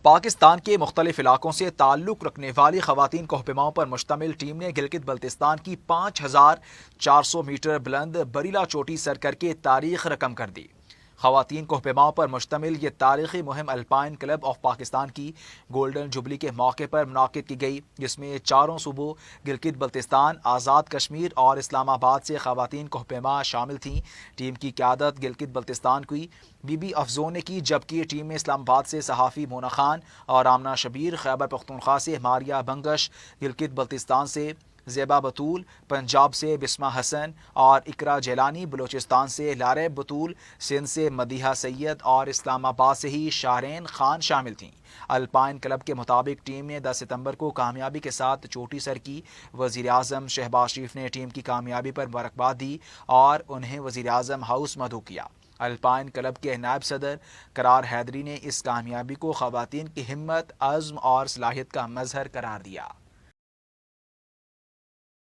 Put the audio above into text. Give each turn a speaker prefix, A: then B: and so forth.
A: پاکستان کے مختلف علاقوں سے تعلق رکھنے والی خواتین کوہ پر مشتمل ٹیم نے گلگت بلتستان کی 5400 میٹر بلند بریلا چوٹی سر کر کے تاریخ رقم کر دی۔ خواتین کوہ پر مشتمل یہ تاریخی مہم الپائن کلب آف پاکستان کی گولڈن جوبلی کے موقع پر منعقد کی گئی، جس میں چاروں صوبوں گلگت بلتستان، آزاد کشمیر اور اسلام آباد سے خواتین کوہ شامل تھیں۔ ٹیم کی قیادت گلگت بلتستان کی بی بی افزوں نے کی، جبکہ ٹیم میں اسلام آباد سے صحافی مونا خان اور آمنہ شبیر، خیبر پختونخوا سے ماریہ بنگش، گلگت بلتستان سے زیبا بطول، پنجاب سے بسمہ حسن اور اقرا جیلانی، بلوچستان سے لارب بطول، سندھ سے مدیحہ سید اور اسلام آباد سے ہی شارین خان شامل تھیں۔ الپائن کلب کے مطابق ٹیم نے 10 ستمبر کو کامیابی کے ساتھ چوٹی سر کی۔ وزیر اعظم شہباز شریف نے ٹیم کی کامیابی پر مبارکباد دی اور انہیں وزیر اعظم ہاؤس مدعو کیا۔ الپائن کلب کے نائب صدر قرار حیدری نے اس کامیابی کو خواتین کی ہمت، عزم اور صلاحیت کا مظہر قرار دیا۔